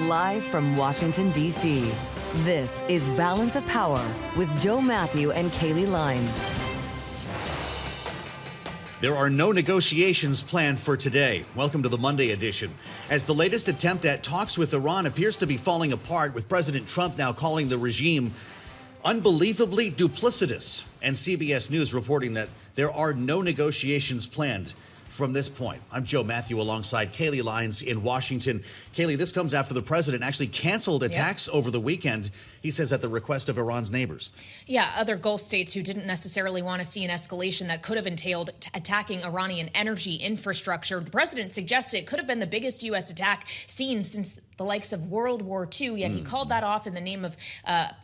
Live from Washington, D.C., this is Balance of Power with Joe Mathieu and Kailey Leinz. There are no negotiations planned for today. Welcome to the Monday edition. As the latest attempt at talks with Iran appears to be falling apart, with President Trump now calling the regime unbelievably duplicitous, and CBS News reporting that there are no negotiations planned from this point. I'm Joe Mathieu alongside Kailey Leinz in Washington. Kailey, this comes after the president actually canceled attacks over the weekend, he says, at the request of Iran's neighbors. Yeah, other Gulf states who didn't necessarily want to see an escalation that could have entailed attacking Iranian energy infrastructure. The president suggested it could have been the biggest U.S. attack seen since the likes of World War II, yet he called that off in the name of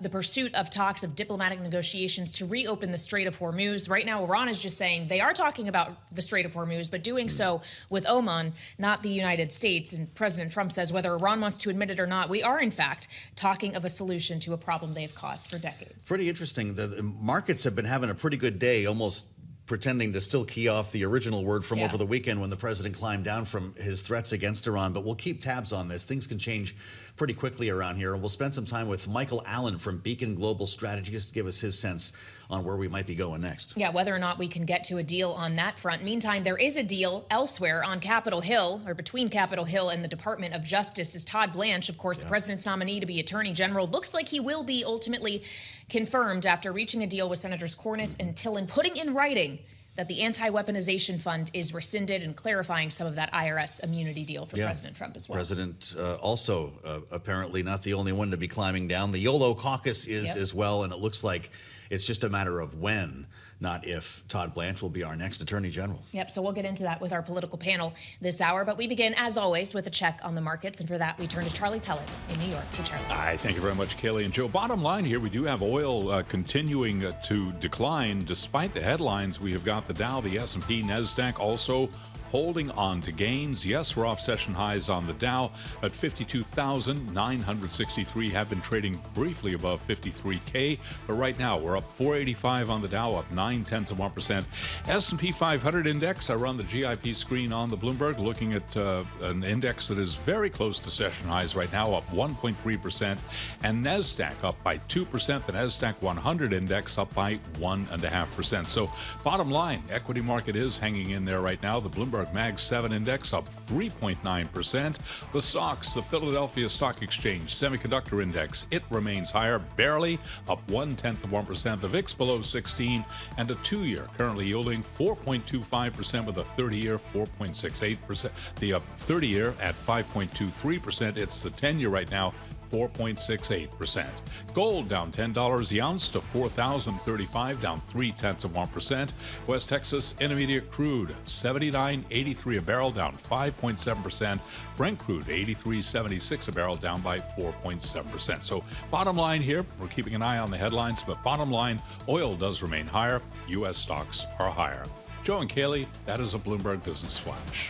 the pursuit of talks of diplomatic negotiations to reopen the Strait of Hormuz. Right now, Iran is just saying they are talking about the Strait of Hormuz, but doing so with Oman, not the United States. And President Trump says whether Iran wants to admit it or not, we are, in fact, talking of a solution to a problem they've caused for decades. Pretty interesting. The markets have been having a pretty good day, almost pretending to still key off the original word from over the weekend when the president climbed down from his threats against Iran. But we'll keep tabs on this. Things can change pretty quickly around here. And we'll spend some time with Michael Allen from Beacon Global Strategies to give us his sense on where we might be going next. Yeah, whether or not we can get to a deal on that front. Meantime, there is a deal elsewhere on Capitol Hill, or between Capitol Hill and the Department of Justice. Is Todd Blanche, of course, the president's nominee to be Attorney General. Looks like he will be ultimately confirmed after reaching a deal with Senators Cornyn and Tillen, putting in writing that the anti-weaponization fund is rescinded, and clarifying some of that IRS immunity deal for President Trump as well. President also apparently not the only one to be climbing down. The YOLO caucus is as well, and it looks like it's just a matter of when, not if, Todd Blanche will be our next Attorney General. Yep, so we'll get into that with our political panel this hour. But we begin, as always, with a check on the markets. And for that, we turn to Charlie Pellet in New York. For Charlie. Hi, thank you very much, Kailey and Joe. Bottom line here, we do have oil continuing to decline. Despite the headlines, we have got the Dow, the S&P, NASDAQ also holding on to gains. Yes, we're off session highs on the Dow at 52,963, have been trading briefly above 53K, but right now we're up 485 on the Dow, up 0.9%. S&P 500 index, I run the GIP screen on the Bloomberg, looking at an index that is very close to session highs right now, up 1.3%, and NASDAQ up by 2%, the NASDAQ 100 index up by 1.5%. So bottom line, equity market is hanging in there right now. The Bloomberg Mag 7 index up 3.9%. The SOX, the Philadelphia Stock Exchange Semiconductor Index, it remains higher, barely up 0.1%. The VIX below 16, and a 2-year currently yielding 4.25% with a 30-year 4.68%. The 30-year at 5.23%. It's the 10-year right now, 4.68%. Gold down $10 the ounce to $4,035, down 0.3%. West Texas Intermediate crude $79.83 a barrel, down 5.7%. Brent crude $83.76 a barrel, down by 4.7%. So bottom line here, we're keeping an eye on the headlines, but bottom line, oil does remain higher. U.S. stocks are higher. Joe and Kailey, that is a Bloomberg Business Flash.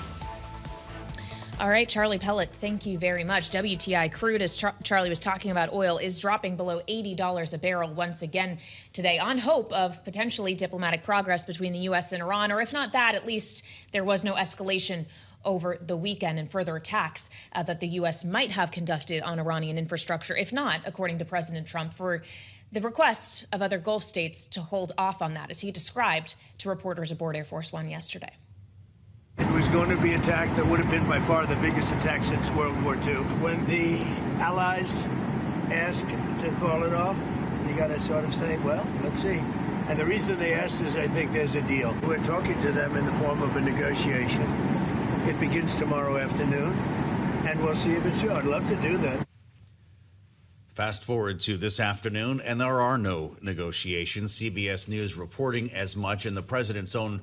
All right, Charlie Pellet, thank you very much. WTI crude, as Charlie was talking about oil, is dropping below $80 a barrel once again today on hope of potentially diplomatic progress between the U.S. and Iran, or if not that, at least there was no escalation over the weekend and further attacks that the U.S. might have conducted on Iranian infrastructure, if not, according to President Trump, for the request of other Gulf states to hold off on that, as he described to reporters aboard Air Force One yesterday. It was going to be an attack that would have been by far the biggest attack since World War II. When the Allies ask to call it off, you got to sort of say, well, let's see. And the reason they asked is I think there's a deal. We're talking to them in the form of a negotiation. It begins tomorrow afternoon, and we'll see if it's true. I'd love to do that. Fast forward to this afternoon, and there are no negotiations. CBS News reporting as much, and the president's own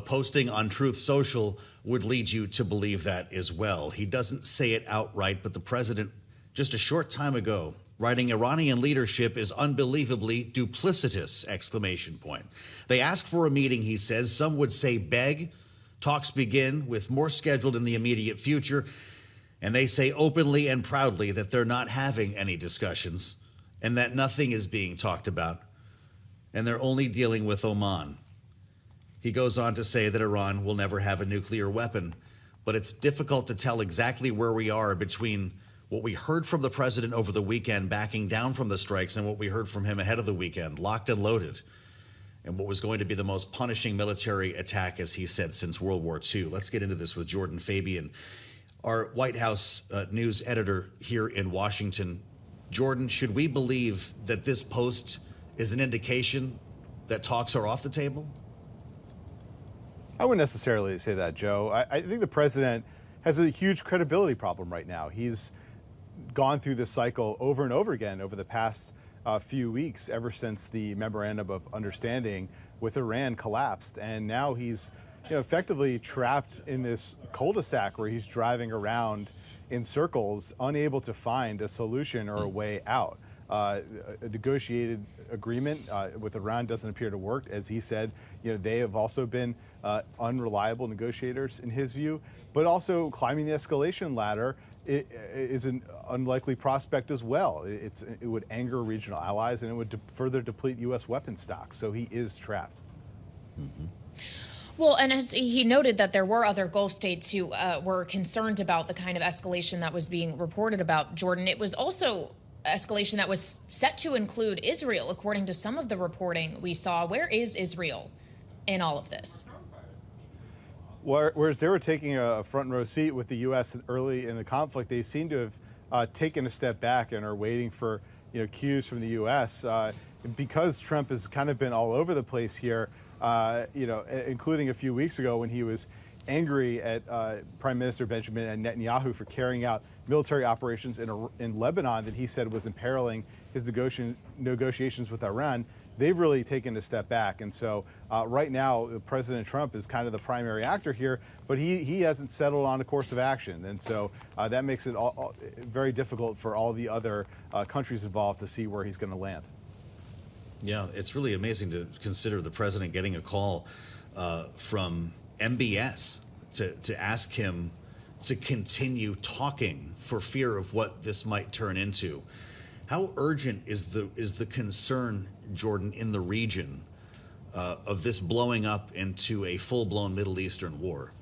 posting on Truth Social would lead you to believe that as well. He doesn't say it outright, but the president, just a short time ago, writing Iranian leadership is unbelievably duplicitous, exclamation point. They ask for a meeting, he says. Some would say beg. Talks begin with more scheduled in the immediate future. And they say openly and proudly that they're not having any discussions and that nothing is being talked about. And they're only dealing with Oman. He goes on to say that Iran will never have a nuclear weapon, but it's difficult to tell exactly where we are between what we heard from the president over the weekend backing down from the strikes and what we heard from him ahead of the weekend, locked and loaded, and what was going to be the most punishing military attack, as he said, since World War II. Let's get into this with Jordan Fabian, our White House news editor here in Washington. Jordan, should we believe that this post is an indication that talks are off the table? I wouldn't necessarily say that, Joe. I think the president has a huge credibility problem right now. He's gone through this cycle over and over again over the past few weeks, ever since the memorandum of understanding with Iran collapsed. And now he's effectively trapped in this cul-de-sac where he's driving around in circles, unable to find a solution or a way out. A negotiated agreement with Iran doesn't appear to work. As he said, they have also been unreliable negotiators in his view, but also climbing the escalation ladder is an unlikely prospect as well. It would anger regional allies, and it would further deplete U.S. weapons stocks. So he is trapped. Mm-hmm. Well, and as he noted that there were other Gulf states who were concerned about the kind of escalation that was being reported about, Jordan, it was also escalation that was set to include Israel, according to some of the reporting we saw. Where is Israel in all of this? Whereas they were taking a front row seat with the U.S. early in the conflict, they seem to have taken a step back and are waiting for cues from the U.S. Because Trump has kind of been all over the place here, including a few weeks ago when he was angry at Prime Minister Benjamin Netanyahu for carrying out military operations in Lebanon that he said was imperiling his negotiations with Iran. They've really taken a step back. And so right now, President Trump is kind of the primary actor here, but he hasn't settled on a course of action. And so that makes it very difficult for all the other countries involved to see where he's going to land. Yeah, it's really amazing to consider the president getting a call from MBS to ask him to continue talking for fear of what this might turn into. How urgent is the concern, Jordan, in the region of this blowing up into a full-blown Middle Eastern war?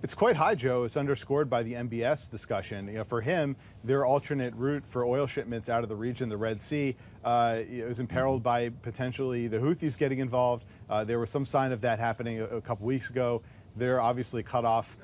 It's quite high, Joe. It's underscored by the MBS discussion. For him, their alternate route for oil shipments out of the region, the Red Sea, is imperiled by potentially the Houthis getting involved. There was some sign of that happening a couple weeks ago. They're obviously cut off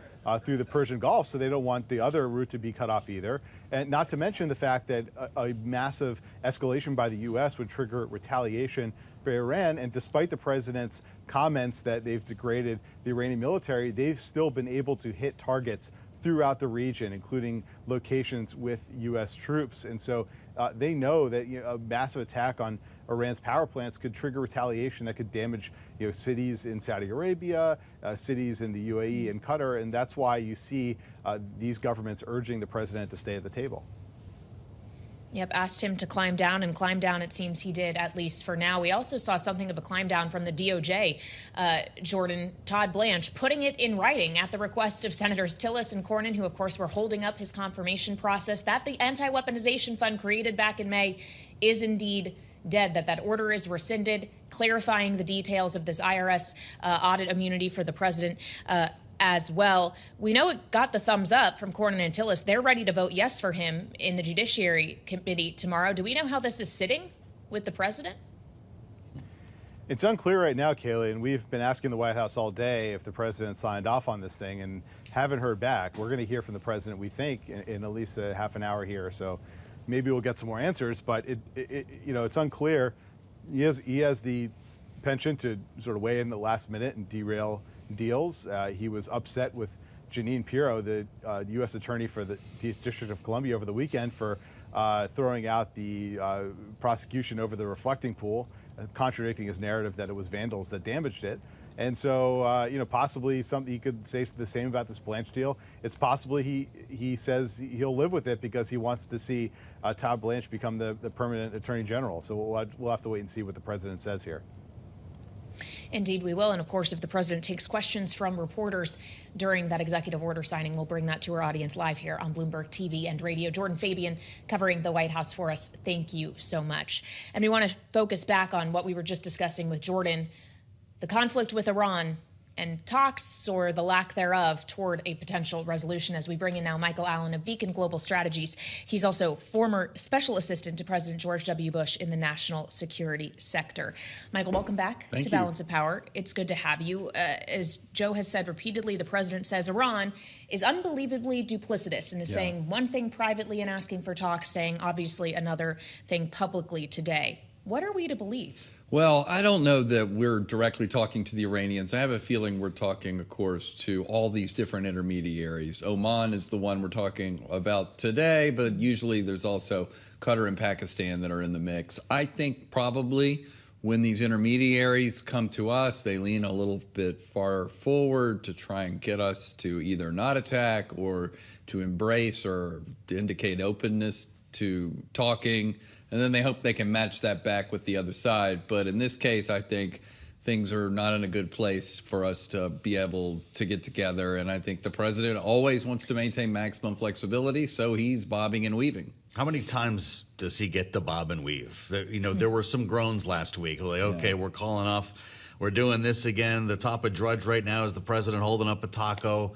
through the Persian Gulf, so they don't want the other route to be cut off either. And not to mention the fact that a massive escalation by the U.S. would trigger retaliation by Iran. And despite the president's comments that they've degraded the Iranian military, they've still been able to hit targets throughout the region, including locations with U.S. troops. And so they know that a massive attack on Iran's power plants could trigger retaliation that could damage cities in Saudi Arabia, cities in the UAE and Qatar. And that's why you see these governments urging the president to stay at the table. Yep, asked him to climb down, and climb down it seems he did, at least for now. We also saw something of a climb down from the DOJ, Jordan, Todd Blanche, putting it in writing at the request of Senators Tillis and Cornyn, who, of course, were holding up his confirmation process that the anti-weaponization fund created back in May is indeed dead, that order is rescinded, clarifying the details of this IRS audit immunity for the president as well. We know it got the thumbs up from Cornyn and Tillis. They're ready to vote yes for him in the Judiciary Committee tomorrow. Do we know how this is sitting with the president? It's unclear right now, Kailey, and we've been asking the White House all day if the president signed off on this thing and haven't heard back. We're going to hear from the president, we think, in at least a half an hour here. So maybe we'll get some more answers, but it's unclear. He has the penchant to sort of weigh in at the last minute and derail deals. He was upset with Jeanne Pirro, the U.S. attorney for the District of Columbia, over the weekend for throwing out the prosecution over the reflecting pool, contradicting his narrative that it was vandals that damaged it. And so, possibly something he could say the same about this Blanche deal. It's possibly he says he'll live with it because he wants to see Todd Blanche become the permanent attorney general. So we'll have to wait and see what the president says here. Indeed, we will. And of course, if the president takes questions from reporters during that executive order signing, we'll bring that to our audience live here on Bloomberg TV and radio. Jordan Fabian covering the White House for us. Thank you so much. And we want to focus back on what we were just discussing with Jordan, the conflict with Iran and talks, or the lack thereof, toward a potential resolution. As we bring in now Michael Allen of Beacon Global Strategies. He's also former special assistant to President George W. Bush in the national security sector. Michael, welcome back to Balance of Power. It's good to have you. As Joe has said repeatedly, the president says Iran is unbelievably duplicitous and is saying one thing privately and asking for talks, saying obviously another thing publicly today. What are we to believe? Well, I don't know that we're directly talking to the Iranians. I have a feeling we're talking, of course, to all these different intermediaries. Oman is the one we're talking about today, but usually there's also Qatar and Pakistan that are in the mix. I think probably when these intermediaries come to us, they lean a little bit far forward to try and get us to either not attack or to embrace or to indicate openness to talking. And then they hope they can match that back with the other side. But in this case, I think things are not in a good place for us to be able to get together. And I think the president always wants to maintain maximum flexibility, so he's bobbing and weaving. How many times does he get the bob and weave? You know, there were some groans last week. Like, okay, we're calling off. We're doing this again. The top of Drudge right now is the president holding up a taco.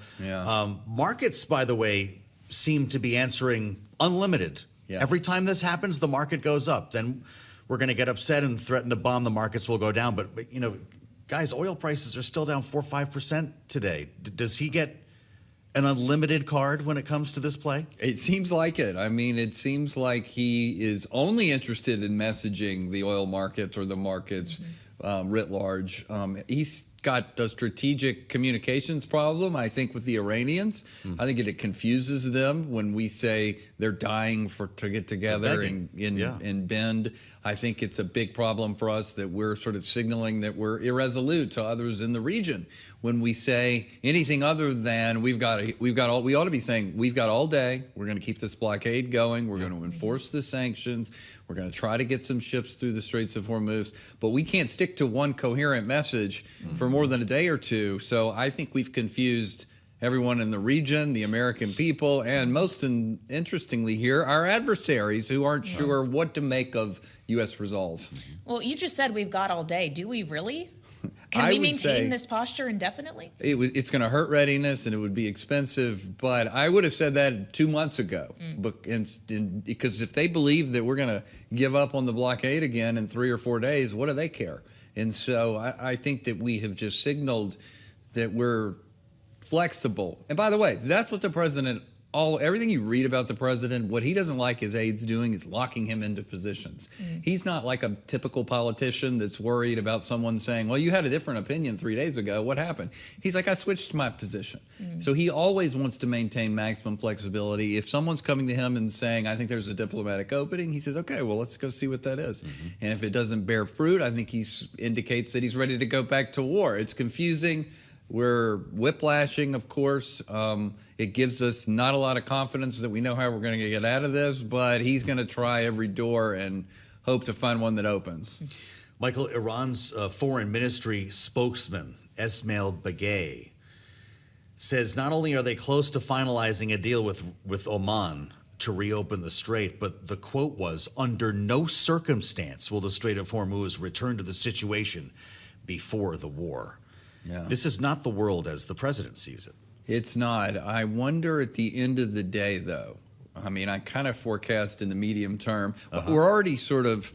Markets, by the way, seem to be answering unlimited. Every time this happens, the market goes up. Then we're going to get upset and threaten to bomb. The markets will go down. But you know, guys, oil prices are still down 4 or 5% today. Does he get an unlimited card when it comes to this play? It seems like it. I mean, it seems like he is only interested in messaging the oil markets or the markets writ large. He's got a strategic communications problem, I think, with the Iranians. I think it confuses them when we say they're dying to get together and bend. I think it's a big problem for us that we're sort of signaling that we're irresolute to others in the region. When we say anything other than we ought to be saying we've got all day. We're going to keep this blockade going. We're going to enforce the sanctions. We're going to try to get some ships through the Straits of Hormuz. But we can't stick to one coherent message for more than a day or two. So I think we've confused everyone in the region, the American people, and most interestingly here, our adversaries who aren't sure what to make of U.S. resolve. Well, you just said we've got all day. Do we really? Can we maintain this posture indefinitely? It's going to hurt readiness, and it would be expensive. But I would have said that 2 months ago, because if they believe that we're going to give up on the blockade again in 3 or 4 days, what do they care? And so I think that we have just signaled that we're flexible. And by the way, that's what the president, everything you read about the president, what he doesn't like his aides doing is locking him into positions. He's not like a typical politician that's worried about someone saying, well, you had a different opinion 3 days ago. What happened? He's like, I switched my position. So he always wants to maintain maximum flexibility. If someone's coming to him and saying, I think there's a diplomatic opening, he says, okay, well, let's go see what that is. And if it doesn't bear fruit, I think he indicates that he's ready to go back to war. It's confusing. We're whiplashing, of course. It gives us not a lot of confidence that we know how we're going to get out of this, but he's going to try every door and hope to find one that opens. Michael, Iran's foreign ministry spokesman, Esmail Bagay, says not only are they close to finalizing a deal with Oman to reopen the strait, but the quote was, under no circumstance will the Strait of Hormuz return to the situation before the war. This is not the world as the president sees it. It's not. I wonder at the end of the day, though. I mean, I kind of forecast in the medium term. We're already sort of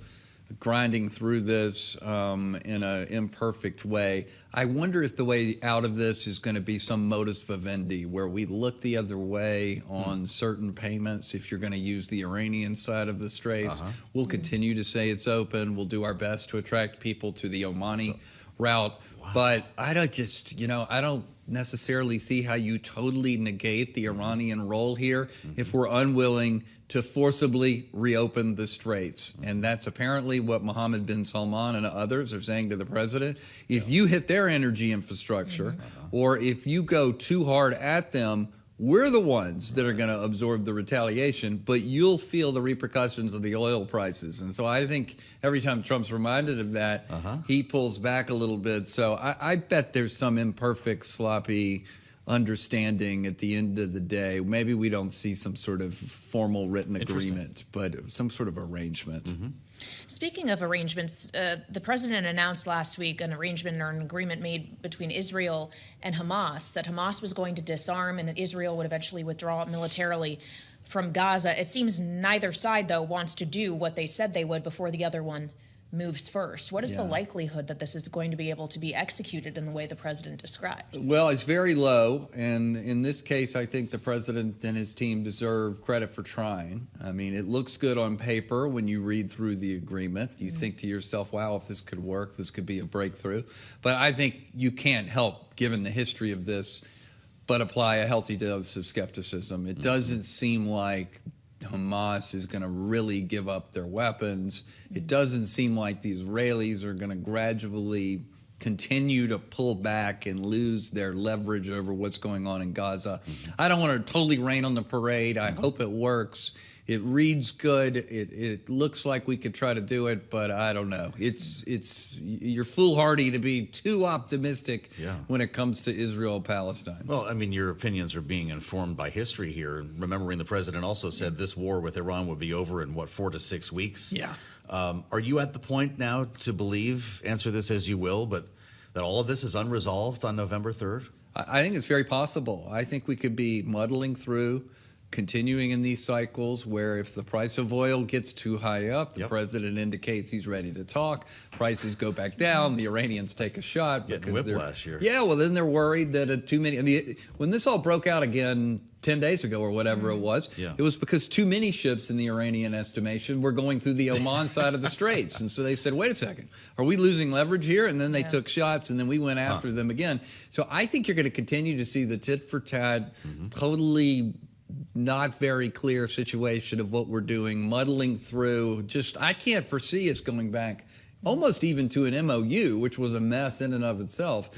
grinding through this in an imperfect way. I wonder if the way out of this is going to be some modus vivendi, where we look the other way on certain payments. If you're going to use the Iranian side of the straits, we'll continue to say it's open. We'll do our best to attract people to the Omani route. But I don't necessarily see how you totally negate the Iranian role here if we're unwilling to forcibly reopen the straits. And that's apparently what Mohammed bin Salman and others are saying to the president. If you hit their energy infrastructure, or if you go too hard at them, we're the ones that are going to absorb the retaliation, but you'll feel the repercussions of the oil prices. And so I think every time Trump's reminded of that, he pulls back a little bit. So I bet there's some imperfect, sloppy understanding at the end of the day. Maybe we don't see some sort of formal written agreement, but some sort of arrangement. Speaking of arrangements, the president announced last week an arrangement or an agreement made between Israel and Hamas, that Hamas was going to disarm and that Israel would eventually withdraw militarily from Gaza. It seems neither side, though, wants to do what they said they would before the other one moves first. What is the likelihood that this is going to be able to be executed in the way the president described? Well, it's very low, and in this case, I think the president and his team deserve credit for trying. I mean, it looks good on paper when you read through the agreement. You think to yourself, wow, if this could work, this could be a breakthrough. But I think you can't help, given the history of this, but apply a healthy dose of skepticism. It doesn't seem like Hamas is going to really give up their weapons. It doesn't seem like the Israelis are going to gradually continue to pull back and lose their leverage over what's going on in Gaza. I don't want to totally rain on the parade. I hope it works. It reads good. It looks like we could try to do it, but I don't know. You're foolhardy to be too optimistic when it comes to Israel-Palestine. Well, I mean, your opinions are being informed by history here. Remembering the president also said this war with Iran would be over in, 4 to 6 weeks? Yeah. Are you at the point now to believe, answer this as you will, but that all of this is unresolved on November 3rd? I think it's very possible. I think we could be muddling through, continuing in these cycles where if the price of oil gets too high up, the president indicates he's ready to talk, prices go back down, the Iranians take a shot. Getting whiplash here. Yeah, well, then they're worried that too many, I mean, when this all broke out again 10 days ago or whatever it was because too many ships in the Iranian estimation were going through the Oman side of the Straits. And so they said, wait a second, are we losing leverage here? And then they took shots, and then we went after them again. So I think you're going to continue to see the tit for tat, totally not very clear situation of what we're doing, muddling through. I can't foresee us going back almost even to an MOU, which was a mess in and of itself.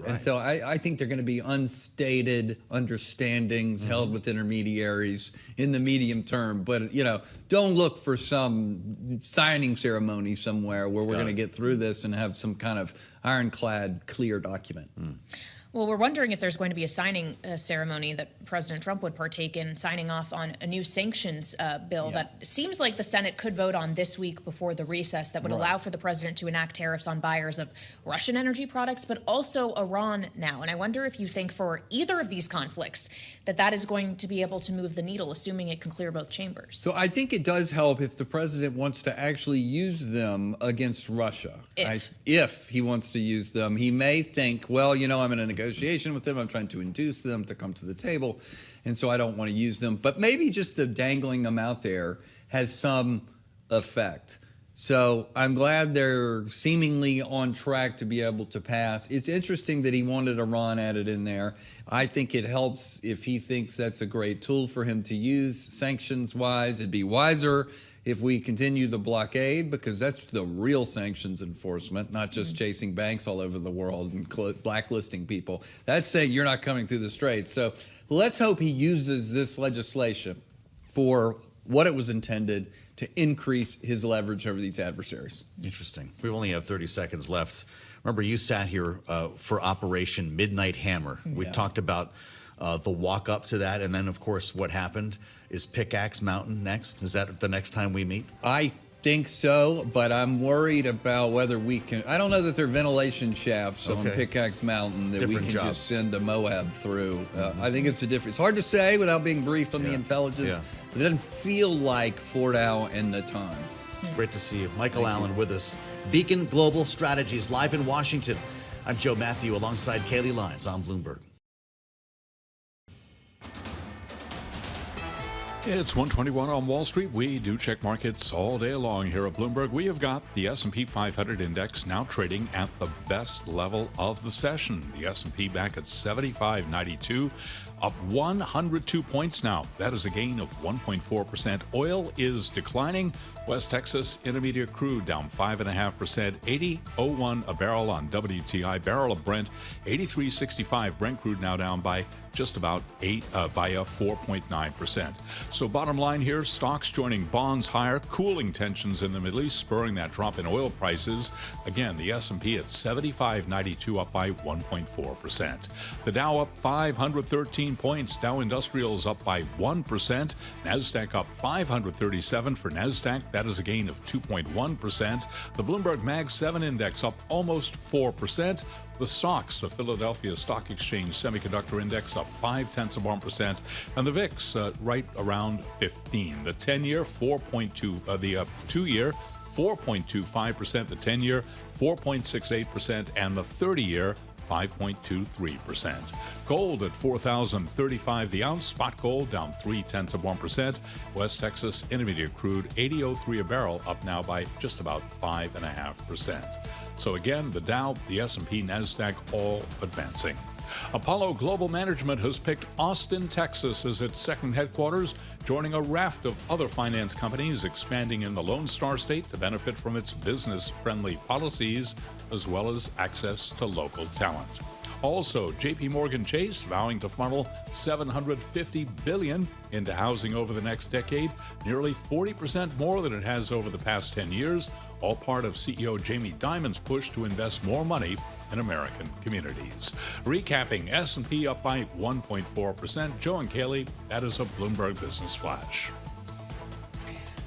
And so I think they're going to be unstated understandings held with intermediaries in the medium term. But, don't look for some signing ceremony somewhere where we're going to get through this and have some kind of ironclad, clear document. Well, we're wondering if there's going to be a signing ceremony that President Trump would partake in, signing off on a new sanctions bill that seems like the Senate could vote on this week before the recess, that would allow for the president to enact tariffs on buyers of Russian energy products, but also Iran now. And I wonder if you think for either of these conflicts that is going to be able to move the needle, assuming it can clear both chambers. So I think it does help if the president wants to actually use them against Russia. If he wants to use them, he may think, well, I'm in a negotiation with them. I'm trying to induce them to come to the table, and so I don't want to use them. But maybe just the dangling them out there has some effect. So I'm glad they're seemingly on track to be able to pass. It's interesting that he wanted Iran added in there. I think it helps if he thinks that's a great tool for him to use sanctions-wise. It'd be wiser if we continue the blockade, because that's the real sanctions enforcement, not just chasing banks all over the world and blacklisting people. That's saying you're not coming through the Straits. So let's hope he uses this legislation for what it was intended, to increase his leverage over these adversaries. Interesting. We only have 30 seconds left. Remember, you sat here for Operation Midnight Hammer. We talked about the walk up to that, and then, of course, what happened. Is Pickaxe Mountain next? Is that the next time we meet? I think so, but I'm worried about whether we can. I don't know that there are ventilation shafts on Pickaxe Mountain that we can just send a Moab through. I think it's a different. It's hard to say without being briefed on the intelligence, but it doesn't feel like Fordow and Natanz. Great to see you. Michael Allen with us. Beacon Global Strategies live in Washington. I'm Joe Mathieu alongside Kailey Leinz on Bloomberg. It's 121 on Wall Street. We do check markets all day long here at Bloomberg. We have got the S&P 500 index now trading at the best level of the session. The S&P back at 75.92, up 102 points now. That is a gain of 1.4%. Oil is declining. West Texas Intermediate crude down 5.5%, 80.01 a barrel on WTI. Barrel of Brent, 83.65. Brent crude now down by just about 4.9%. So bottom line here, stocks joining bonds higher, cooling tensions in the Middle East, spurring that drop in oil prices. Again, the S&P at 75.92, up by 1.4%. The Dow up 513 points. Dow Industrials up by 1%. NASDAQ up 537 for NASDAQ. That is a gain of 2.1%. The Bloomberg Mag 7 index up almost 4%. The SOX, the Philadelphia Stock Exchange Semiconductor Index, up 0.5%, and the VIX right around 15. The 10-year 4.2, the 2-year 4.25%, the 10-year 4.68%, and the 30-year 5.23%. Gold at $4,035 the ounce. Spot gold down 0.3%. West Texas Intermediate crude 80.03 a barrel, up now by just about 5.5%. So again, the Dow, the S&P, NASDAQ all advancing. Apollo Global Management has picked Austin, Texas as its second headquarters, joining a raft of other finance companies expanding in the Lone Star State to benefit from its business-friendly policies as well as access to local talent. Also, J.P. Morgan Chase vowing to funnel $750 billion into housing over the next decade, nearly 40% more than it has over the past 10 years, all part of CEO Jamie Dimon's push to invest more money in American communities. Recapping, S&P up by 1.4%. Joe and Kailey, that is a Bloomberg Business Flash.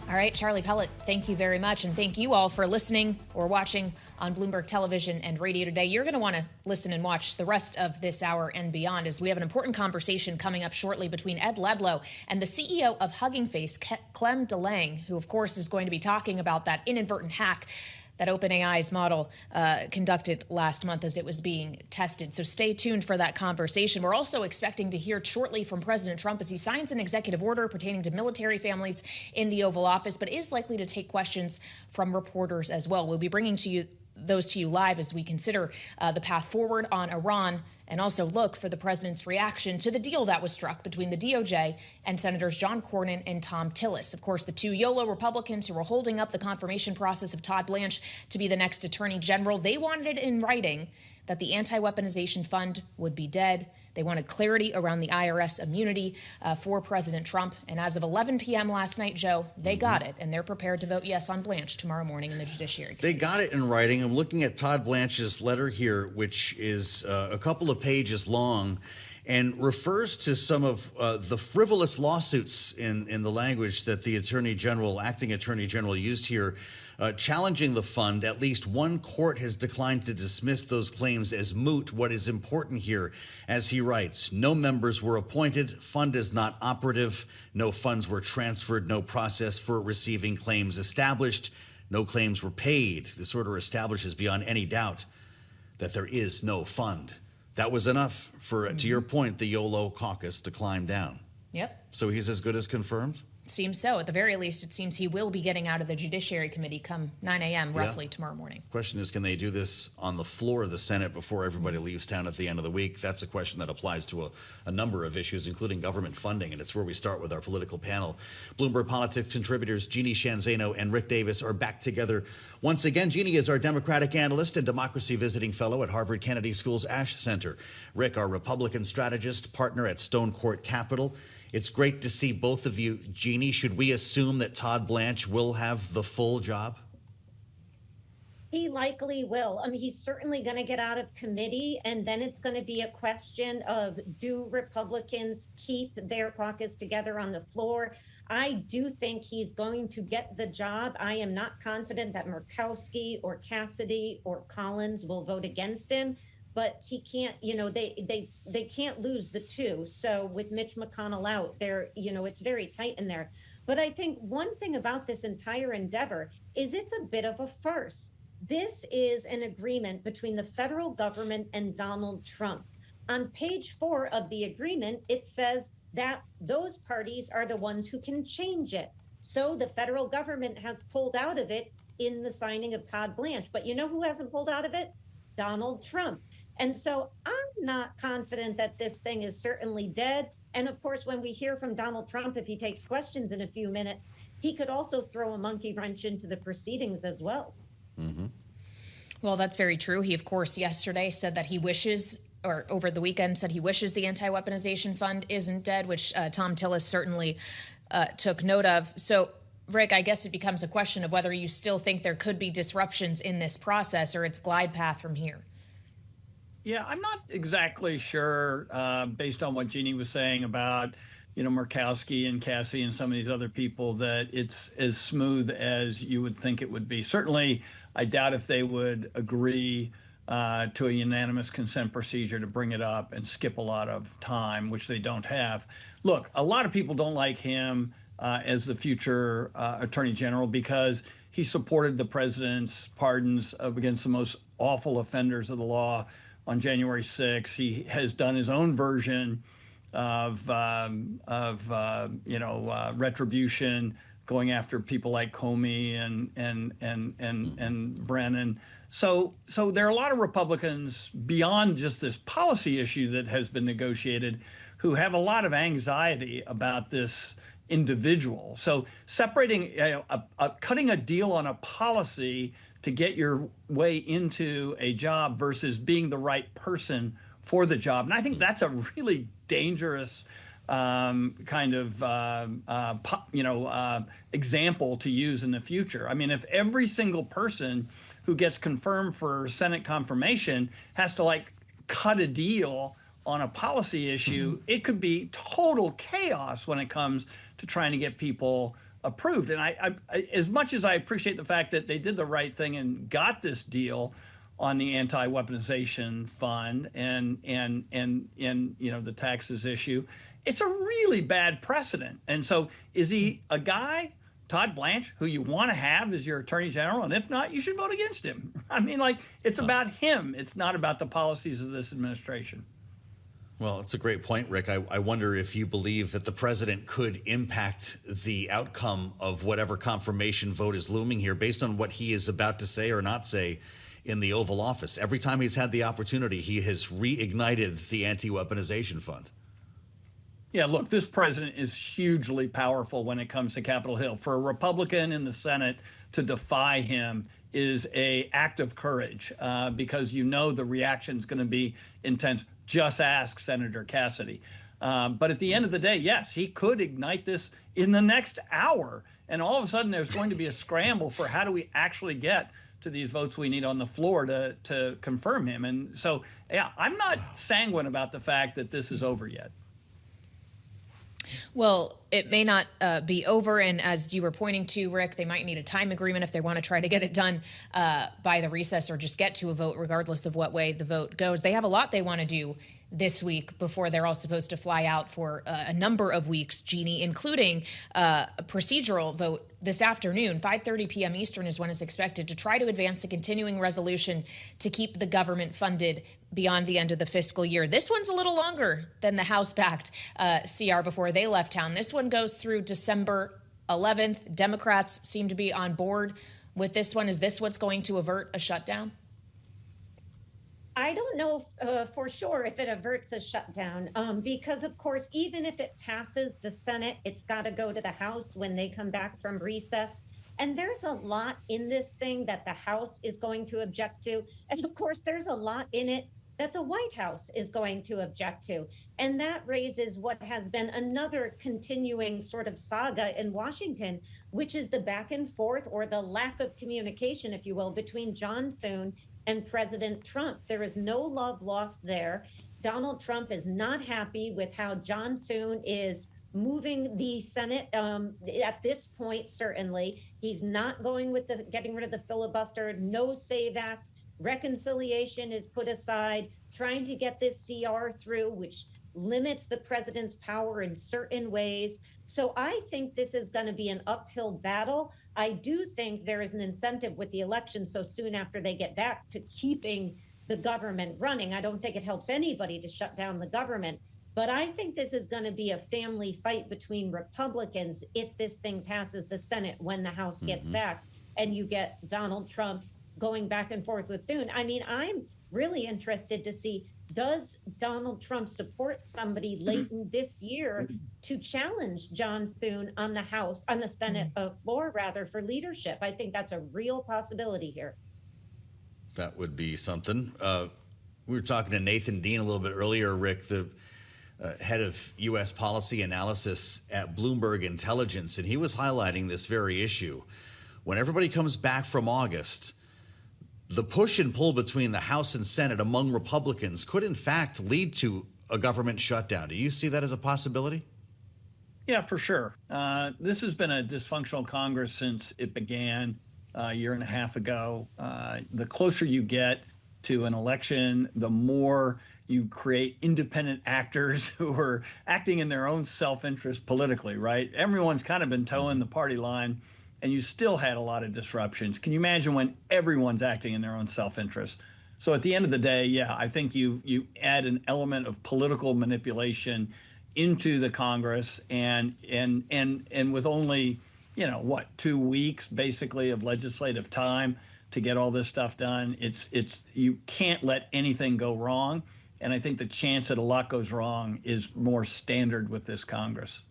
All right, Charlie Pellet, thank you very much. And thank you all for listening or watching on Bloomberg Television and Radio today. You're going to want to listen and watch the rest of this hour and beyond, as we have an important conversation coming up shortly between Ed Ledlow and the CEO of Hugging Face, Clement Delangue, who, of course, is going to be talking about that inadvertent hack that OpenAI's model conducted last month as it was being tested. So stay tuned for that conversation. We're also expecting to hear shortly from President Trump as he signs an executive order pertaining to military families in the Oval Office, but is likely to take questions from reporters as well. We'll be bringing those to you live as we consider the path forward on Iran, and also look for the president's reaction to the deal that was struck between the DOJ and Senators John Cornyn and Thom Tillis. Of course, the two YOLO Republicans who were holding up the confirmation process of Todd Blanche to be the next attorney general. They wanted it in writing that the anti-weaponization fund would be dead. They wanted clarity around the IRS immunity for President Trump. And as of 11 p.m. last night, Joe, they got it, and they're prepared to vote yes on Blanche tomorrow morning in the Judiciary Committee. They got it in writing. I'm looking at Todd Blanche's letter here, which is a couple of pages long and refers to some of the frivolous lawsuits in the language that the acting Attorney General used here. Challenging the fund. At least one court has declined to dismiss those claims as moot. What is important here, as he writes, no members were appointed, fund is not operative, no funds were transferred, no process for receiving claims established, no claims were paid. This order establishes beyond any doubt that there is no fund. That was enough for, to your point, the YOLO caucus to climb down. Yep. So he's as good as confirmed? Seems so. At the very least, it seems he will be getting out of the Judiciary Committee come 9 a.m. roughly tomorrow morning. Question is, can they do this on the floor of the Senate before everybody leaves town at the end of the week? That's a question that applies to a number of issues, including government funding, and it's where we start with our political panel. Bloomberg Politics contributors Jeanne, Zaino, and Rick Davis are back together once again. Jeanne is our Democratic analyst and democracy visiting fellow at Harvard Kennedy School's Ash Center. Rick, our Republican strategist, partner at Stonecourt Capital. It's great to see both of you. Jeanne, should we assume that Todd Blanche will have the full job? He likely will. I mean, he's certainly going to get out of committee, and then it's going to be a question of, do Republicans keep their caucus together on the floor? I do think he's going to get the job. I am not confident that Murkowski or Cassidy or Collins will vote against him. But he can't, they can't lose the two. So with Mitch McConnell out there, it's very tight in there. But I think one thing about this entire endeavor is it's a bit of a farce. This is an agreement between the federal government and Donald Trump. On page 4 of the agreement, it says that those parties are the ones who can change it. So the federal government has pulled out of it in the signing of Todd Blanche. But you know who hasn't pulled out of it? Donald Trump. And so I'm not confident that this thing is certainly dead. And of course, when we hear from Donald Trump, if he takes questions in a few minutes, he could also throw a monkey wrench into the proceedings as well. Mm-hmm. Well, that's very true. He, of course, yesterday said that he wishes, or over the weekend said he wishes the anti-weaponization fund isn't dead, which Thom Tillis certainly took note of. So, Rick, I guess it becomes a question of whether you still think there could be disruptions in this process or its glide path from here. Yeah, I'm not exactly sure, based on what Jeanne was saying about, Murkowski and Cassie and some of these other people, that it's as smooth as you would think it would be. Certainly, I doubt if they would agree to a unanimous consent procedure to bring it up and skip a lot of time, which they don't have. Look, a lot of people don't like him as the future Attorney General because he supported the president's pardons against the most awful offenders of the law on January 6th. He has done his own version of retribution, going after people like Comey and Brennan. So there are a lot of Republicans beyond just this policy issue that has been negotiated who have a lot of anxiety about this individual. So separating, cutting a deal on a policy to get your way into a job versus being the right person for the job. And I think that's a really dangerous example to use in the future. I mean, if every single person who gets confirmed for Senate confirmation has to cut a deal on a policy issue, it could be total chaos when it comes to trying to get people approved. And I as much as I appreciate the fact that they did the right thing and got this deal on the anti-weaponization fund and the taxes issue, it's a really bad precedent. And so is he a guy, Todd Blanche, who you want to have as your Attorney General? And if not, you should vote against him. I mean, it's about him. It's not about the policies of this administration. Well, it's a great point, Rick. I wonder if you believe that the president could impact the outcome of whatever confirmation vote is looming here based on what he is about to say or not say in the Oval Office. Every time he's had the opportunity, he has reignited the anti-weaponization fund. Yeah, look, this president is hugely powerful when it comes to Capitol Hill. For a Republican in the Senate to defy him is an act of courage because the reaction is going to be intense. Just ask Senator Cassidy. But at the end of the day, yes, he could ignite this in the next hour. And all of a sudden, there's going to be a scramble for how do we actually get to these votes we need on the floor to confirm him. And so, yeah, I'm not sanguine about the fact that this is over yet. Well, it may not be over. And as you were pointing to, Rick, they might need a time agreement if they want to try to get it done by the recess or just get to a vote, regardless of what way the vote goes. They have a lot they want to do this week before they're all supposed to fly out for a number of weeks, Jeanne, including a procedural vote this afternoon. 5:30 p.m. Eastern is when it's expected to try to advance a continuing resolution to keep the government funded beyond the end of the fiscal year. This one's a little longer than the House-backed CR before they left town. This one goes through December 11th. Democrats seem to be on board with this one. Is this what's going to avert a shutdown? I don't know for sure if it averts a shutdown because, of course, even if it passes the Senate, it's got to go to the House when they come back from recess. And there's a lot in this thing that the House is going to object to. And, of course, there's a lot in it that the White House is going to object to. And that raises what has been another continuing sort of saga in Washington, which is the back and forth or the lack of communication, if you will, between John Thune and President Trump. There is no love lost there. Donald Trump is not happy with how John Thune is moving the Senate at this point. Certainly, he's not going with the getting rid of the filibuster, no SAVE Act. Reconciliation is put aside, trying to get this CR through, which limits the president's power in certain ways. So I think this is going to be an uphill battle. I do think there is an incentive with the election so soon after they get back to keeping the government running. I don't think it helps anybody to shut down the government. But I think this is going to be a family fight between Republicans if this thing passes the Senate when the House gets back and you get Donald Trump going back and forth with Thune. I mean, I'm really interested to see, does Donald Trump support somebody late in this year to challenge John Thune on the Senate floor, rather, for leadership? I think that's a real possibility here. That would be something. We were talking to Nathan Dean a little bit earlier, Rick, the head of U.S. policy analysis at Bloomberg Intelligence, and he was highlighting this very issue. When everybody comes back from August, the push and pull between the House and Senate among Republicans could, in fact, lead to a government shutdown. Do you see that as a possibility? Yeah, for sure. This has been a dysfunctional Congress since it began a year and a half ago. The closer you get to an election, the more you create independent actors who are acting in their own self-interest politically, right? Everyone's kind of been toeing the party line, and you still had a lot of disruptions. Can you imagine when everyone's acting in their own self-interest? So at the end of the day, yeah, I think you add an element of political manipulation into the Congress, and with only, 2 weeks basically of legislative time to get all this stuff done, it's you can't let anything go wrong. And I think the chance that a lot goes wrong is more standard with this Congress.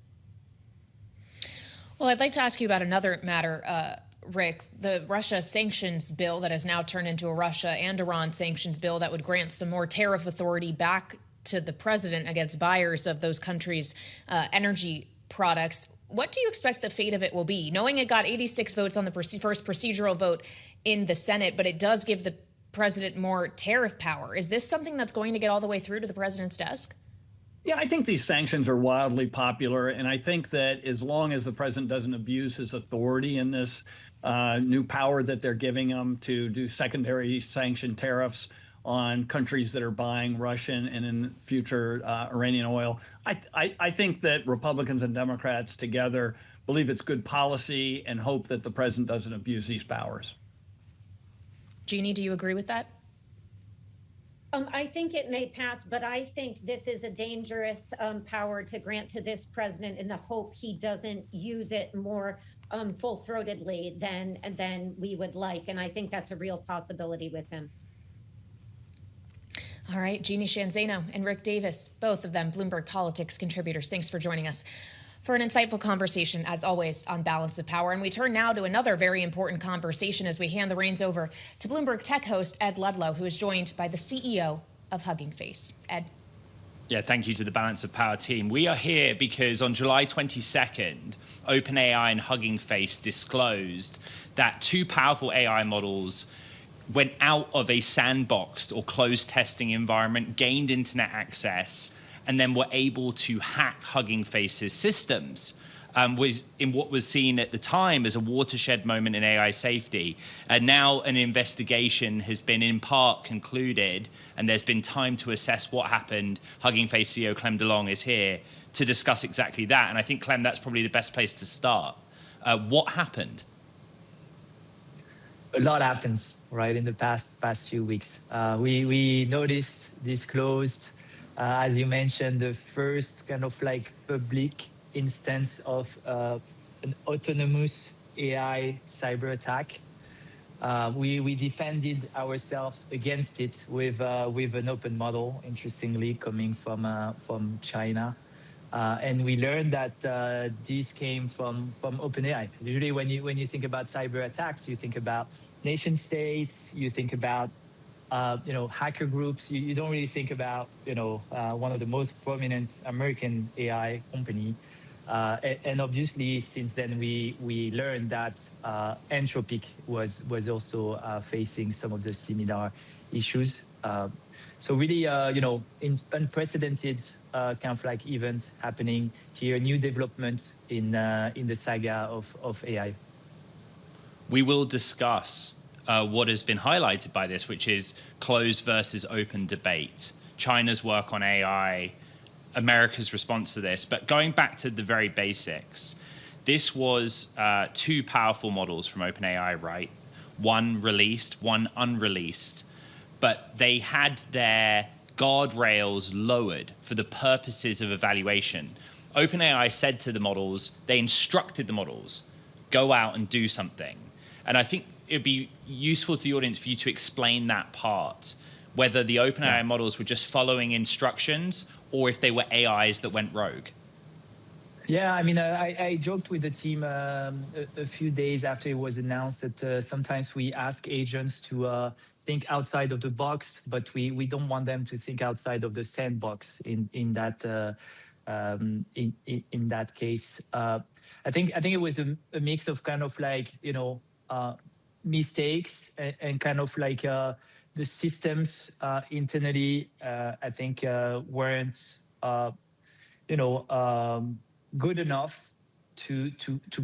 Well, I'd like to ask you about another matter, Rick, the Russia sanctions bill that has now turned into a Russia and Iran sanctions bill that would grant some more tariff authority back to the president against buyers of those countries' energy products. What do you expect the fate of it will be? Knowing it got 86 votes on the first procedural vote in the Senate, but it does give the president more tariff power. Is this something that's going to get all the way through to the president's desk? Yeah, I think these sanctions are wildly popular, and I think that as long as the president doesn't abuse his authority in this new power that they're giving him to do secondary sanction tariffs on countries that are buying Russian and in future Iranian oil, I think that Republicans and Democrats together believe it's good policy and hope that the president doesn't abuse these powers. Jeanne, do you agree with that? I think it may pass, but I think this is a dangerous power to grant to this president in the hope he doesn't use it more full-throatedly than we would like. And I think that's a real possibility with him. All right, Jeanne, Zaino, and Rick Davis, both of them Bloomberg Politics contributors. Thanks for joining us for an insightful conversation, as always, on Balance of Power. And we turn now to another very important conversation as we hand the reins over to Bloomberg Tech host Ed Ludlow, who is joined by the CEO of Hugging Face. Ed. Yeah, thank you to the Balance of Power team. We are here because on July 22nd, OpenAI and Hugging Face disclosed that two powerful AI models went out of a sandboxed or closed testing environment, gained internet access, and then were able to hack Hugging Face's systems in what was seen at the time as a watershed moment in AI safety. And now an investigation has been in part concluded, and there's been time to assess what happened. Hugging Face CEO Clement Delangue is here to discuss exactly that. And I think, Clem, that's probably the best place to start. What happened? A lot happens, right, in the past few weeks. We noticed, disclosed, as you mentioned, the first kind of like public instance of an autonomous AI cyber attack. We defended ourselves against it with an open model, interestingly, coming from China. And we learned that this came from OpenAI. Usually when you think about cyber attacks, you think about nation states, you think about hacker groups. You don't really think about one of the most prominent American AI company. And obviously, since then we learned that Anthropic was also facing some of the similar issues. So really, unprecedented kind of like event happening here, new developments in the saga of AI. We will discuss what has been highlighted by this, which is closed versus open debate, China's work on AI, America's response to this. But going back to the very basics, this was two powerful models from OpenAI, right? One released, one unreleased, but they had their guardrails lowered for the purposes of evaluation. OpenAI said to the models, they instructed the models, go out and do something. And I think it'd be useful to the audience for you to explain that part, whether the OpenAI models were just following instructions or if they were AIs that went rogue. Yeah, I mean, I joked with the team a few days after it was announced that sometimes we ask agents to think outside of the box, but we don't want them to think outside of the sandbox in that case. I think it was a mix of kind of like, mistakes and kind of like the systems internally, I think weren't, good enough to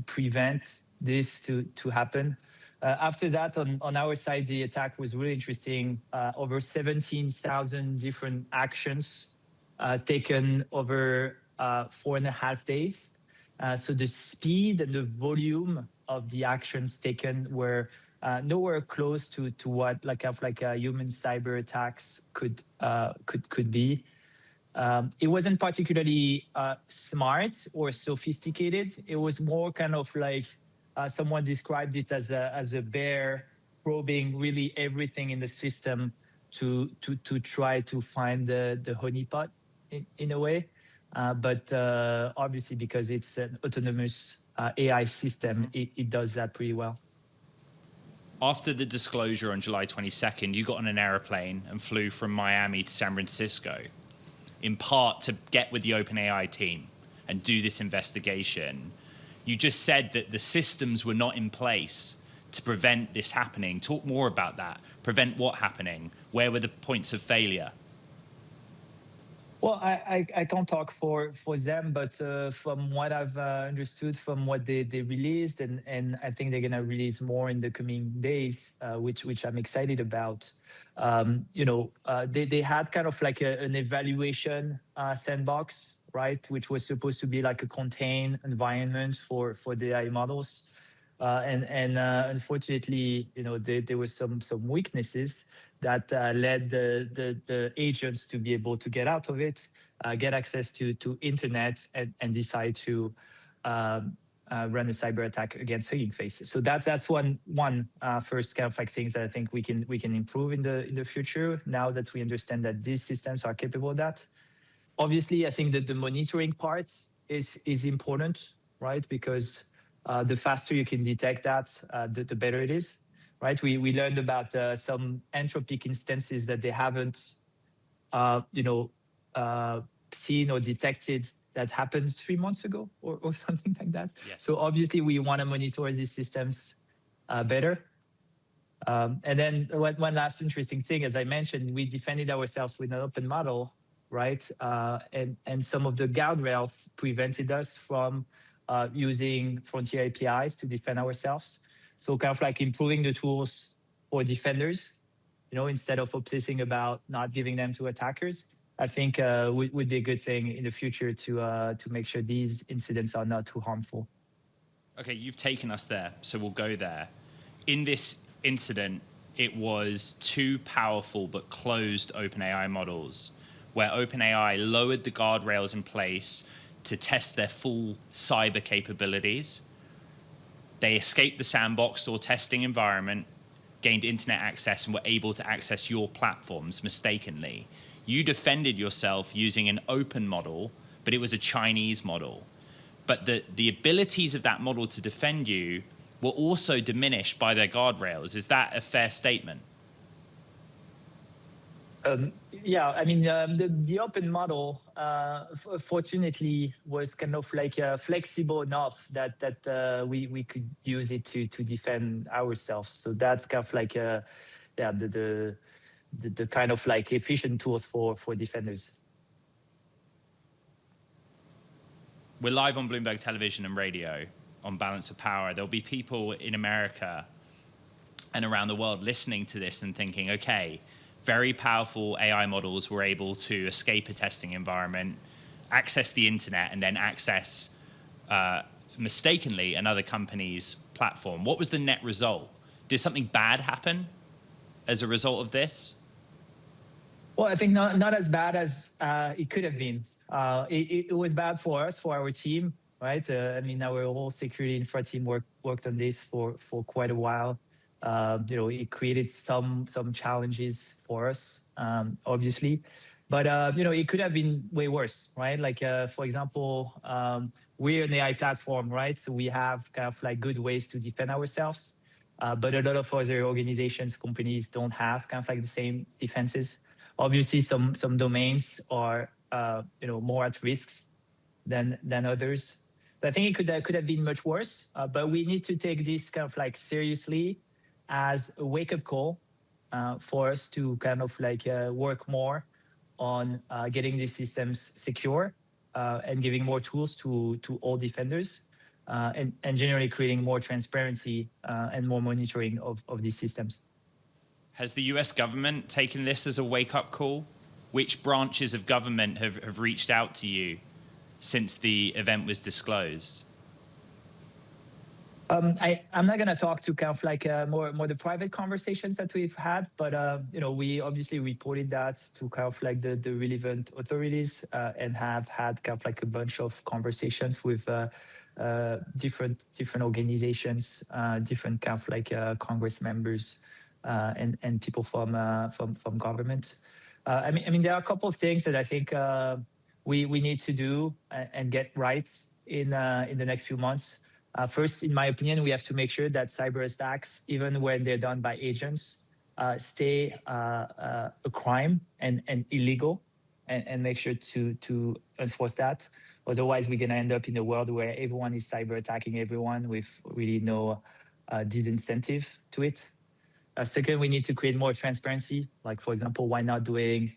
prevent this to happen. After that, on our side, the attack was really interesting. Over 17,000 different actions taken over 4.5 days. So the speed and the volume of the actions taken were nowhere close to what like a human cyber attacks could be. It wasn't particularly smart or sophisticated. It was more kind of like someone described it as a bear probing really everything in the system to try to find the honeypot in a way. But obviously, because it's an autonomous AI system, it does that pretty well. After the disclosure on July 22nd, you got on an airplane and flew from Miami to San Francisco, in part to get with the OpenAI team and do this investigation. You just said that the systems were not in place to prevent this happening. Talk more about that. Prevent what happening? Where were the points of failure? Well, I can't talk for them, but from what I've understood from what they released, and I think they're going to release more in the coming days, which I'm excited about. They had kind of like an evaluation sandbox, right, which was supposed to be like a contained environment for the AI models. And unfortunately, there was some weaknesses that led the agents to be able to get out of it, get access to internet, and decide to run a cyber attack against Hugging Face. So that's one first kind of like things that I think we can improve in the future. Now that we understand that these systems are capable of that. Obviously, I think that the monitoring part is important, right? Because the faster you can detect that, the better it is, right? We learned about some entropic instances that they haven't, seen or detected that happened 3 months ago or something like that. Yes. So obviously, we want to monitor these systems better. And then one last interesting thing, as I mentioned, we defended ourselves with an open model, right? And some of the guardrails prevented us from using frontier APIs to defend ourselves. So kind of like improving the tools for defenders, instead of obsessing about not giving them to attackers, I think would be a good thing in the future to make sure these incidents are not too harmful. Okay, you've taken us there, so we'll go there. In this incident, it was two powerful but closed OpenAI models, where OpenAI lowered the guardrails in place to test their full cyber capabilities. They escaped the sandbox or testing environment, gained internet access, and were able to access your platforms mistakenly. You defended yourself using an open model, but it was a Chinese model. But the abilities of that model to defend you were also diminished by their guardrails. Is that a fair statement? Yeah, I mean, the open model, fortunately, was kind of like flexible enough that we could use it to defend ourselves. So that's kind of like the kind of like efficient tools for defenders. We're live on Bloomberg Television and Radio on Balance of Power. There'll be people in America and around the world listening to this and thinking, okay, very powerful AI models were able to escape a testing environment, access the internet, and then access mistakenly another company's platform. What was the net result? Did something bad happen as a result of this? Well, I think not as bad as it could have been. It was bad for us, for our team, right? I mean, our whole security infra team worked on this for quite a while. It created some challenges for us, obviously, but it could have been way worse, right? Like for example, we're an AI platform, right? So we have kind of like good ways to defend ourselves, but a lot of other organizations, companies don't have kind of like the same defenses. Obviously, some domains are more at risks than others. So I think it could have been much worse, but we need to take this kind of like seriously as a wake-up call for us to kind of like work more on getting these systems secure and giving more tools to all defenders, and generally creating more transparency and more monitoring of these systems. Has the US government taken this as a wake-up call? Which branches of government have reached out to you since the event was disclosed? I'm not going to talk to kind of like more the private conversations that we've had, but we obviously reported that to kind of like the relevant authorities and have had kind of like a bunch of conversations with different organizations, different kind of like Congress members and people from government. I mean, there are a couple of things that I think we need to do and get right in the next few months. First, in my opinion, we have to make sure that cyber attacks, even when they're done by agents, stay a crime and illegal, and make sure to enforce that. Otherwise, we're going to end up in a world where everyone is cyber attacking everyone with really no disincentive to it. Second, we need to create more transparency. Like, for example, why not doing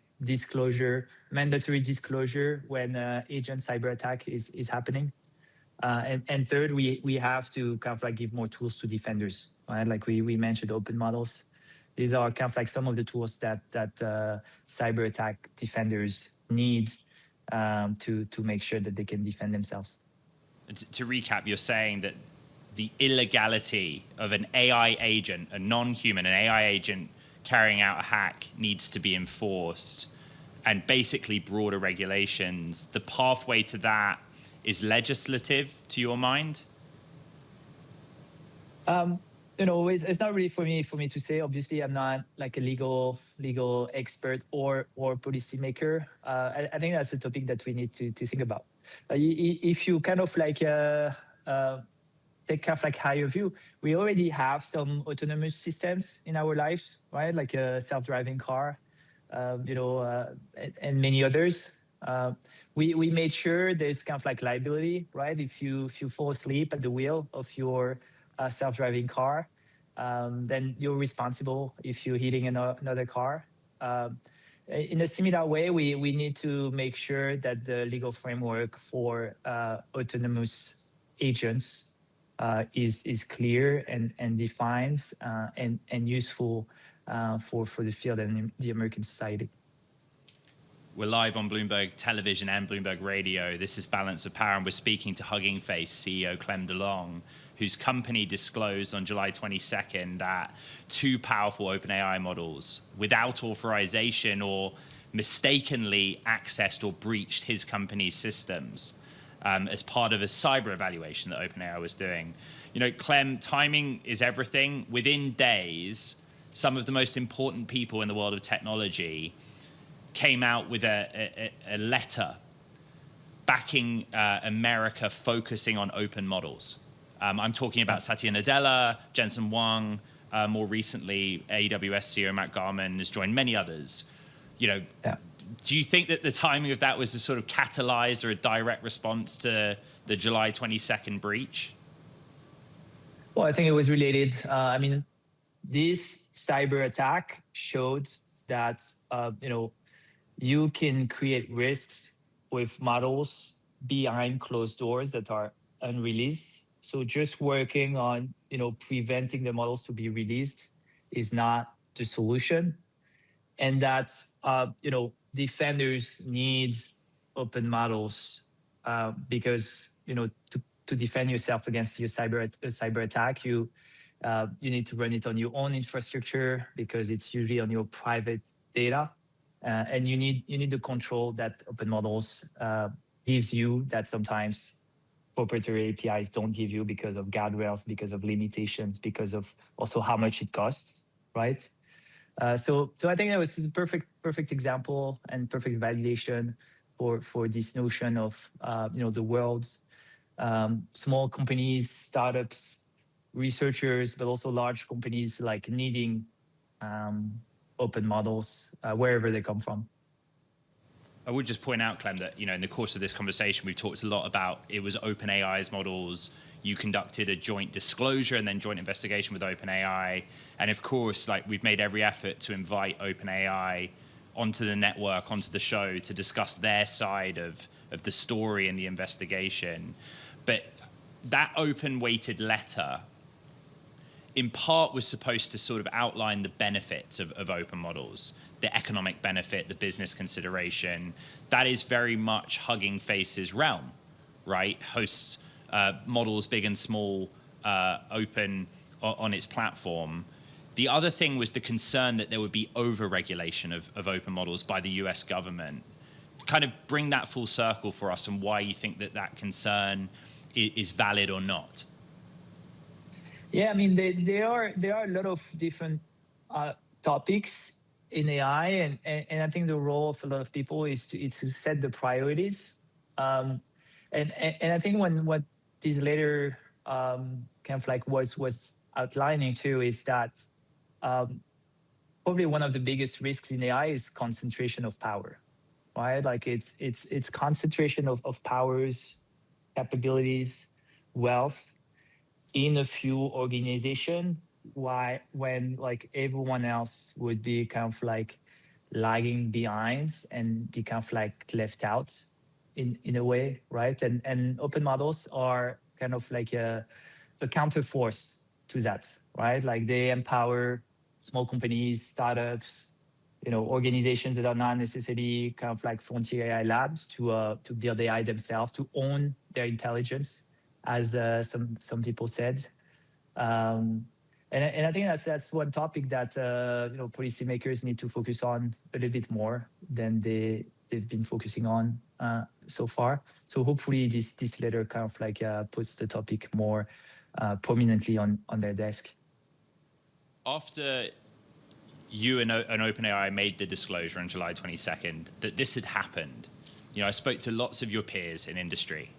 mandatory disclosure when agent cyber attack is happening? And third, we have to kind of like give more tools to defenders, right? Like we mentioned open models. These are kind of like some of the tools that cyber attack defenders need to make sure that they can defend themselves. To recap, you're saying that the illegality of an AI agent, an AI agent carrying out a hack needs to be enforced, and basically broader regulations. The pathway to that is legislative, to your mind? It's not really for me to say. Obviously, I'm not like a legal expert or policymaker. I think that's a topic that we need to think about. If you kind of like take kind of like higher view, we already have some autonomous systems in our lives, right? Like a self-driving car, and many others. We made sure there's kind of like liability, right? If you fall asleep at the wheel of your self-driving car, then you're responsible if you're hitting another car. In a similar way, we need to make sure that the legal framework for autonomous agents is clear and defines and useful for the field and the American society. We're live on Bloomberg Television and Bloomberg Radio. This is Balance of Power, and we're speaking to Hugging Face CEO Clement Delangue, whose company disclosed on July 22nd that 2 powerful OpenAI models, without authorization or mistakenly accessed or breached his company's systems as part of a cyber evaluation that OpenAI was doing. Clem, timing is everything. Within days, some of the most important people in the world of technology came out with a letter backing America focusing on open models. I'm talking about Satya Nadella, Jensen Huang, more recently AWS CEO Matt Garman has joined many others. Do you think that the timing of that was a sort of catalyzed or a direct response to the July 22nd breach? Well, I think it was related. This cyber attack showed that you can create risks with models behind closed doors that are unreleased. So just working on, preventing the models to be released is not the solution. And that, defenders need open models because, to defend yourself against your cyber attack, you need to run it on your own infrastructure because it's usually on your private data. And you need the control that open models gives you that sometimes proprietary APIs don't give you because of guardrails, because of limitations, because of also how much it costs, right? So I think that was a perfect example and perfect validation for this notion of the world's small companies, startups, researchers, but also large companies like needing open models wherever they come from. I would just point out, Clem, that in the course of this conversation, we've talked a lot about it was OpenAI's models. You conducted a joint disclosure and then joint investigation with OpenAI, and of course, we've made every effort to invite OpenAI onto the network, onto the show, to discuss their side of the story and the investigation. But that open weighted letter in part was supposed to sort of outline the benefits of open models, the economic benefit, the business consideration. That is very much Hugging Face's realm, right? Hosts models big and small, open on its platform. The other thing was the concern that there would be over-regulation of open models by the US government. Kind of bring that full circle for us and why you think that concern is valid or not. Yeah, I mean, there are a lot of different topics in AI, and I think the role of a lot of people is to set the priorities. And I think what this letter kind of like was outlining too is that probably one of the biggest risks in AI is concentration of power, right? Like it's concentration of powers, capabilities, wealth in a few organizations, when like everyone else would be kind of like lagging behind and be kind of like left out in a way, right? And open models are kind of like a counterforce to that, right? Like they empower small companies, startups, organizations that are not necessarily kind of like frontier AI labs to build AI themselves, to own their intelligence, as some people said. And I think that's one topic that policymakers need to focus on a little bit more than they've been focusing on so far. So hopefully this letter kind of like puts the topic more prominently on their desk. After you and OpenAI made the disclosure on July 22nd that this had happened, I spoke to lots of your peers in industry,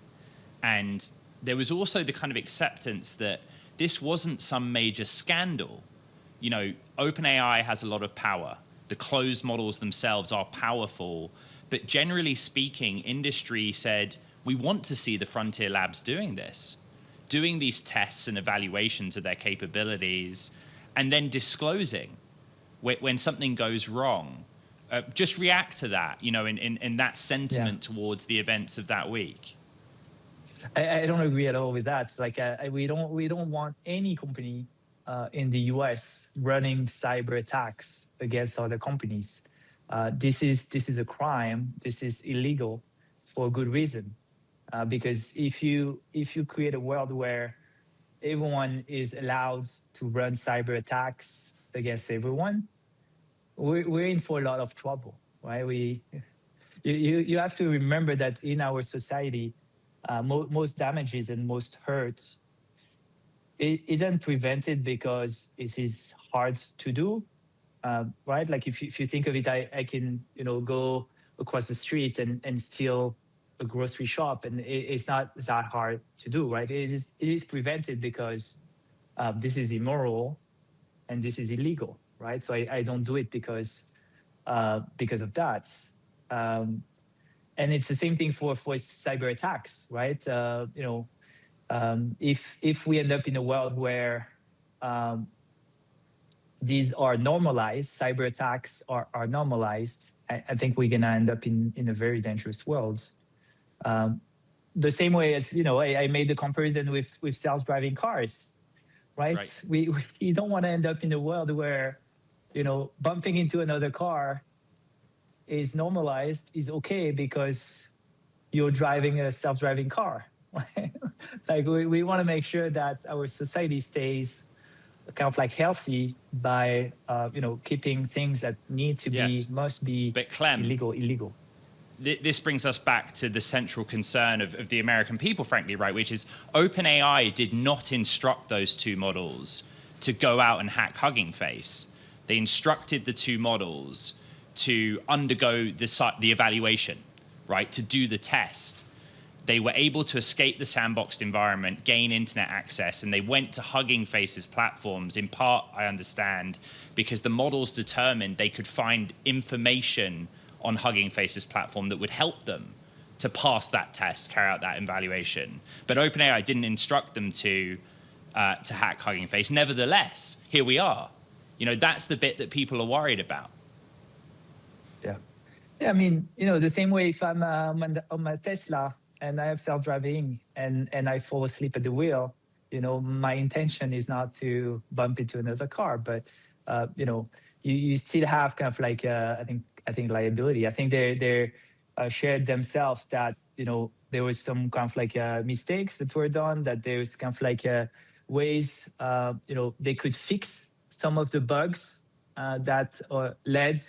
and there was also the kind of acceptance that this wasn't some major scandal. OpenAI has a lot of power. The closed models themselves are powerful, but generally speaking, industry said, we want to see the frontier labs doing this, doing these tests and evaluations of their capabilities, and then disclosing when something goes wrong. Just react to that, in that sentiment towards the events of that week. I don't agree at all with that. It's like we don't want any company in the US running cyber attacks against other companies. This is a crime. This is illegal for a good reason. Because if you create a world where everyone is allowed to run cyber attacks against everyone, we're in for a lot of trouble, right? You have to remember that in our society, most damages and most hurts isn't prevented because it is hard to do, right? Like if you think of it, I can go across the street and steal a grocery shop, and it's not that hard to do, right? It is prevented because this is immoral and this is illegal, right? So I don't do it because of that. And it's the same thing for cyber attacks, right? If we end up in a world where these are normalized, cyber attacks are normalized, I think we're gonna end up in a very dangerous world. The same way as I made the comparison with self-driving cars, right? We don't want to end up in a world where bumping into another car is normalized, is okay because you're driving a self-driving car. Like we want to make sure that our society stays kind of like healthy by keeping things that need to be, must be illegal. This brings us back to the central concern of the American people, frankly, right? Which is OpenAI did not instruct those two models to go out and hack Hugging Face. They instructed the two models to undergo the evaluation, right? To do the test. They were able to escape the sandboxed environment, gain internet access, and they went to Hugging Face's platforms, in part, I understand, because the models determined they could find information on Hugging Face's platform that would help them to pass that test, carry out that evaluation. But OpenAI didn't instruct them to hack Hugging Face. Nevertheless, here we are. That's the bit that people are worried about. Yeah. Yeah, I mean, the same way if I'm on my Tesla and I have self-driving and I fall asleep at the wheel, my intention is not to bump into another car, but you still have kind of like I think liability. I think they shared themselves that there was some kind of like mistakes that were done, that there was kind of like ways they could fix some of the bugs that led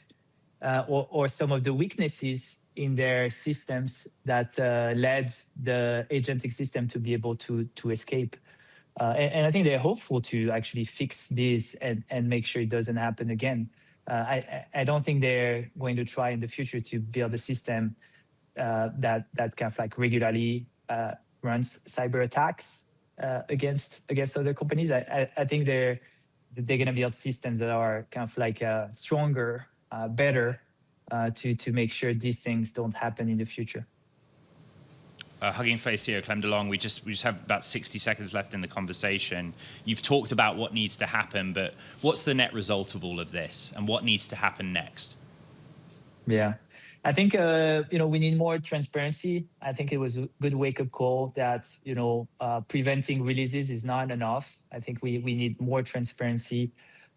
or some of the weaknesses in their systems that led the agentic system to be able to escape. And I think they're hopeful to actually fix this and make sure it doesn't happen again. I don't think they're going to try in the future to build a system that kind of like regularly runs cyber attacks against other companies. I think they're going to build systems that are kind of like stronger, better to make sure these things don't happen in the future. Hugging Face CEO, Clement Delangue, we just have about 60 seconds left in the conversation. You've talked about what needs to happen, but what's the net result of all of this, and what needs to happen next? Yeah, I think we need more transparency. I think it was a good wake-up call that preventing releases is not enough. I think we need more transparency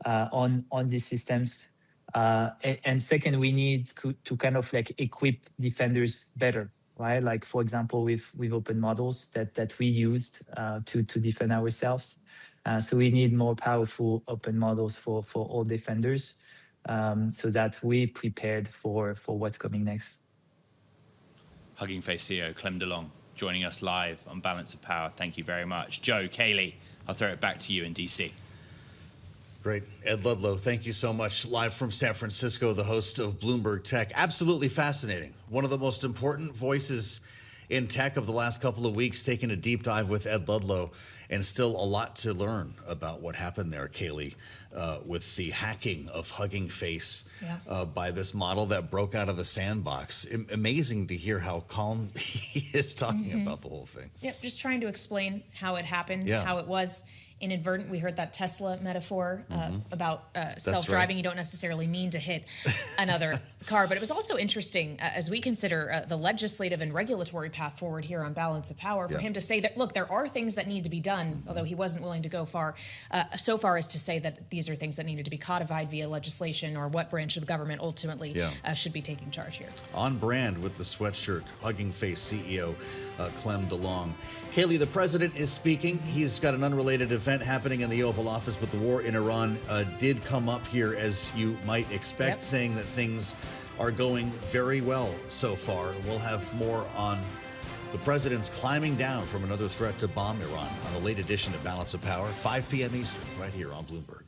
on these systems. And second, we need to kind of like equip defenders better. Right, like for example, with open models that we used to defend ourselves. So we need more powerful open models for all defenders, so that we prepared for what's coming next. Hugging Face CEO Clement Delangue joining us live on Balance of Power. Thank you very much, Joe, Kailey. I'll throw it back to you in DC. Great. Ed Ludlow, thank you so much. Live from San Francisco, the host of Bloomberg Tech. Absolutely fascinating. One of the most important voices in tech of the last couple of weeks, taking a deep dive with Ed Ludlow, and still a lot to learn about what happened there, Kailey, with the hacking of Hugging Face by this model that broke out of the sandbox. Amazing to hear how calm he is talking about the whole thing. Yep, just trying to explain how it happened, how it was inadvertent. We heard that Tesla metaphor about self-driving. Right. You don't necessarily mean to hit another car, but it was also interesting as we consider the legislative and regulatory path forward here on Balance of Power for him to say that, look, there are things that need to be done, although he wasn't willing to go so far as to say that these are things that needed to be codified via legislation, or what branch of government ultimately should be taking charge here. On brand with the sweatshirt, Hugging Face CEO Clement Delangue. Kailey, the president is speaking. He's got an unrelated event happening in the Oval Office, but the war in Iran did come up here, as you might expect, saying that things are going very well so far. We'll have more on the president's climbing down from another threat to bomb Iran on the late edition of Balance of Power, 5 p.m. Eastern, right here on Bloomberg.